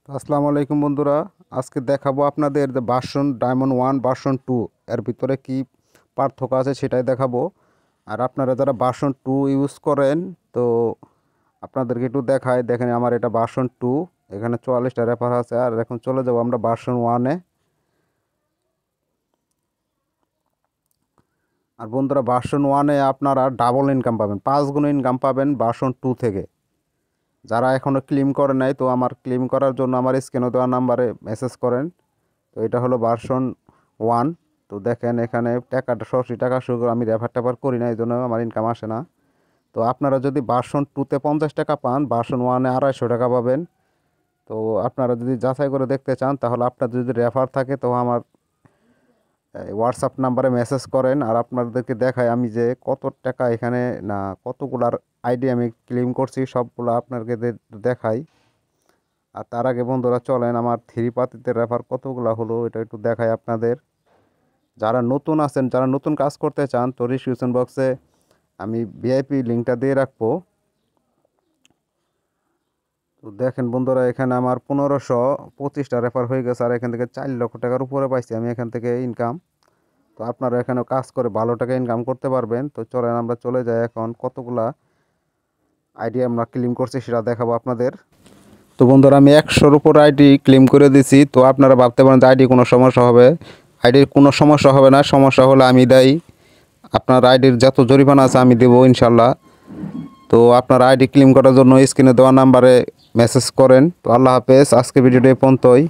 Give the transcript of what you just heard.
তো আসসালামু আলাইকুম বন্ধুরা, আজকে দেখাবো আপনাদের যে ভার্সন ডায়মন্ড 1 ভার্সন 2 এর ভিতরে কি পার্থক্য আছে সেটাই দেখাবো। আর আপনারা যারা ভার্সন 2 ইউজ করেন, তো আপনাদেরকে একটু দেখাই। দেখেন আমার এটা ভার্সন 2, এখানে 44টা রেফার আছে। আর এখন চলে যাবো আমরা ভার্সন 1-এ। আর বন্ধুরা, ভার্সন 1-এ আপনারা ডাবল ইনকাম পাবেন, 5 গুণ ইনকাম পাবেন ভার্সন 2 থেকে। যারা এখনও ক্লেম করে নাই, তো আমার ক্লেম করার জন্য আমার স্ক্রিনে দেওয়া নাম্বারে মেসেজ করেন। তো এটা হলো ভার্সন 1। তো দেখেন এখানে টাকাটা সরাসরি টাকা শুরু আমি রেফার টেফার করি না, এই জন্য আমার ইনকাম আসে না। তো আপনারা যদি ভার্সন 2-তে 50 টাকা পান, ভার্সন 1-এ 250 টাকা পাবেন। তো আপনারা যদি যাচাই করে দেখতে চান, তাহলে আপনাদের যদি রেফার থাকে তো আমার হোয়াটসঅ্যাপ নাম্বারে মেসেজ করেন। আর আপনাদেরকে দেখাই আমি যে কত টাকা এখানে না কতগুলার আইডি আমি ক্লেম করছি, সবগুলো আপনাকে দেখাই। আর তার আগে বন্ধুরা চলেন আমার থ্রি পাতিতে রেফার কতগুলো হলো এটা একটু দেখাই আপনাদের। যারা নতুন আছেন, যারা নতুন কাজ করতে চান, তো ডিসক্রিপশন বক্সে আমি ভিআইপি লিঙ্কটা দিয়ে রাখবো। তো দেখেন বন্ধুরা, এখানে আমার 1525টা রেফার হয়ে গেছে। আর এখান থেকে 4 লক্ষ টাকার উপরে পাইছি আমি এখান থেকে ইনকাম। তো আপনারা এখানে কাজ করে ভালো টাকা ইনকাম করতে পারবেন। তো চলেন আমরা চলে যাই, এখন কতগুলা আইডি আমরা ক্লেম করছি সেটা দেখাবো আপনাদের। তো বন্ধুরা, আমি 100-র উপর আইডি ক্লেম করে দিছি। তো আপনারা ভাবতে পারেন যে আইডি কোনো সমস্যা হবে, আইডির কোনো সমস্যা হবে না। সমস্যা হলে আমি দেই, আপনার আইডির যত জরিমানা আছে আমি দেবো ইনশাল্লাহ। তো আপনার আইডি ক্লেম করার জন্য স্ক্রিনে দেওয়া নাম্বারে মেসেজ করেন। তো আল্লাহ হাফেজ, আজকে ভিডিওটা এই পর্যন্তই।